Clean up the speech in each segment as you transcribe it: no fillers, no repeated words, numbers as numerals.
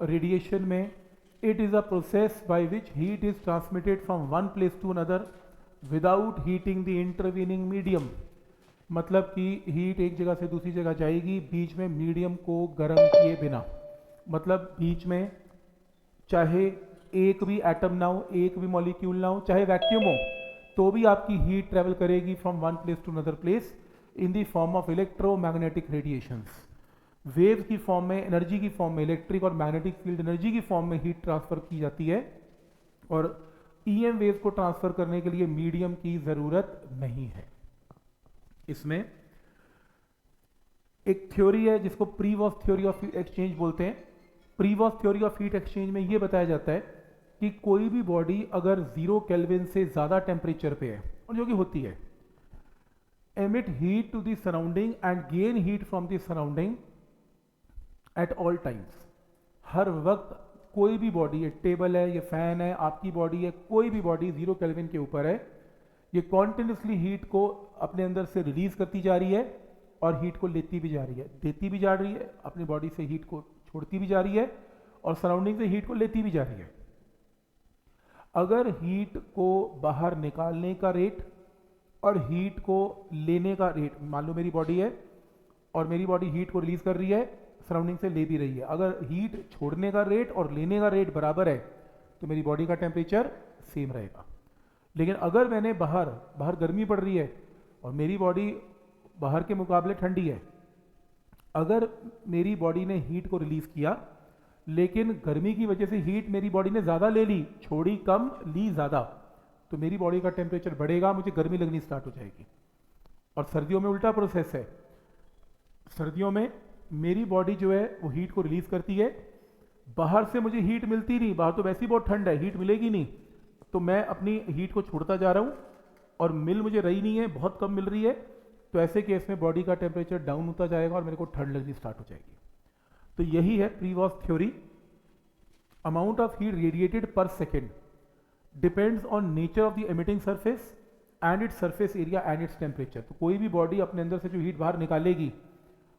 Radiation में it is a process by which heat is transmitted from one place to another without heating the intervening medium. मतलब कि heat एक जगह से दूसरी जगह जाएगी बीच में मीडियम को गर्म किए बिना। मतलब बीच में चाहे एक भी एटम ना हो, एक भी मॉलिक्यूल ना हो, चाहे वैक्यूम हो, तो भी आपकी हीट ट्रेवल करेगी from one place to another place in the form of electromagnetic radiations. Wave की फॉर्म में, एनर्जी की फॉर्म में, इलेक्ट्रिक और मैग्नेटिक फील्ड एनर्जी की फॉर्म में हीट ट्रांसफर की जाती है। और ईएम वेव को ट्रांसफर करने के लिए मीडियम की जरूरत नहीं है। इसमें एक थ्योरी है जिसको प्रीवॉस थ्योरी ऑफ हीट एक्सचेंज बोलते हैं। प्रीवॉस थ्योरी ऑफ हीट एक्सचेंज में यह बताया जाता है कि कोई भी बॉडी अगर 0 केल्विन से ज्यादा टेम्परेचर पे है, और जो कि होती है, emit heat to the surrounding and gain heat from the surrounding at all times। हर वक्त कोई भी बॉडी, ये टेबल है, ये फैन है, आपकी बॉडी है, कोई भी बॉडी 0 केल्विन के ऊपर है, ये कॉन्टिन्यूसली हीट को अपने अंदर से रिलीज करती जा रही है और हीट को लेती भी जा रही है, देती भी जा रही है, अपनी बॉडी से हीट को छोड़ती भी जा रही है और सराउंडिंग से हीट को लेती भी जा रही है। अगर हीट को बाहर निकालने का रेट और हीट को लेने का रेट, मान लो मेरी बॉडी है और मेरी बॉडी हीट को रिलीज कर रही है, सराउंडिंग से ले भी रही है, अगर हीट छोड़ने का रेट और लेने का रेट बराबर है तो मेरी बॉडी का टेम्परेचर सेम रहेगा। लेकिन अगर मैंने बाहर गर्मी पड़ रही है और मेरी बॉडी बाहर के मुकाबले ठंडी है, अगर मेरी बॉडी ने हीट को रिलीज किया लेकिन गर्मी की वजह से हीट मेरी बॉडी ने ज़्यादा ले ली, छोड़ी कम ली ज़्यादा, तो मेरी बॉडी का टेम्परेचर बढ़ेगा, मुझे गर्मी लगनी स्टार्ट हो जाएगी। और सर्दियों में उल्टा प्रोसेस है। सर्दियों में मेरी बॉडी जो है वो हीट को रिलीज करती है, बाहर से मुझे हीट मिलती नहीं, बाहर तो वैसे ही बहुत ठंड है, हीट मिलेगी नहीं, तो मैं अपनी हीट को छोड़ता जा रहा हूँ और मिल मुझे रही नहीं है, बहुत कम मिल रही है, तो ऐसे केस में बॉडी का टेम्परेचर डाउन होता जाएगा और मेरे को ठंड लगनी स्टार्ट हो जाएगी। तो यही है Prevost's theory. Amount of heat radiated per second depends on nature of the emitting surface and its surface area and its temperature. तो कोई भी बॉडी अपने अंदर से जो हीट बाहर निकालेगी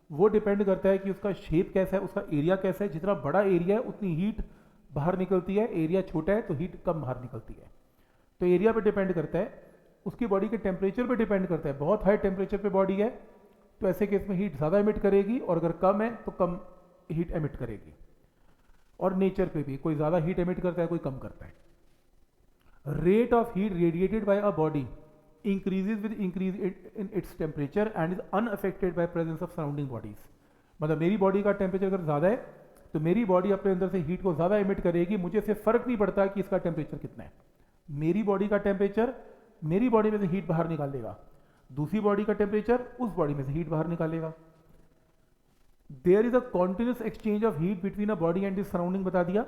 वो डिपेंड करता है कि उसका शेप कैसा है, उसका एरिया कैसा है। जितना बड़ा एरिया है उतनी हीट बाहर निकलती है, एरिया छोटा है तो हीट कम बाहर निकलती है। तो एरिया पे डिपेंड करता है, उसकी बॉडी के टेम्परेचर पे डिपेंड करता है। बहुत हाई टेम्परेचर पे बॉडी है तो ऐसे केस में हीट ज़्यादा एमिट करेगी और अगर कम है तो कम हीट एमिट करेगी। और नेचर पे भी कोई ज़्यादा हीट एमिट करता है, कोई कम करता है। Rate of heat radiated by a body increases with increase in its temperature and is unaffected by presence of surrounding bodies। मतलब मेरी बॉडी का टेम्परेचर अगर ज़्यादा है तो मेरी बॉडी अपने अंदर से हीट को ज़्यादा एमिट करेगी, मुझे से फर्क नहीं पड़ता कि इसका टेम्परेचर कितना है। मेरी बॉडी का टेम्परेचर मेरी बॉडी में से हीट बाहर निकालेगा, दूसरी बॉडी का टेम्परेचर उस बॉडी में से हीट बाहर निकालेगा। There is a continuous exchange of heat between a body and the surrounding, बता दिया।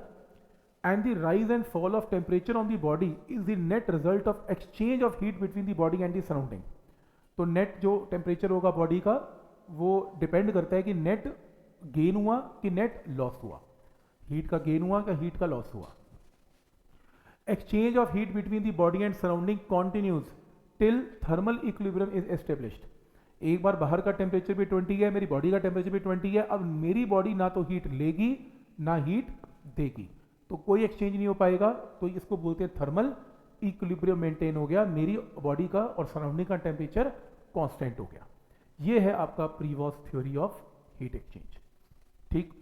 And the rise and fall of temperature on the body is the net result of exchange of heat between the body and the surrounding। तो net जो temperature होगा body का वो depend करता है कि नेट गेन हुआ कि नेट लॉस हुआ, हीट का गेन हुआ कि हीट का लॉस हुआ। Exchange of heat between the body and surrounding continues till thermal equilibrium is established. एक बार बाहर का टेम्परेचर भी 20 है, मेरी बॉडी का टेम्परेचर भी 20 है, अब मेरी बॉडी ना तो हीट लेगी ना हीट देगी, तो कोई एक्सचेंज नहीं हो पाएगा। तो इसको बोलते हैं थर्मल इक्विलिब्रियम मेंटेन हो गया, मेरी बॉडी का और सराउंडिंग का टेम्परेचर कांस्टेंट हो गया। ये है आपका प्रीवॉस थ्योरी ऑफ हीट एक्सचेंज। ठीक।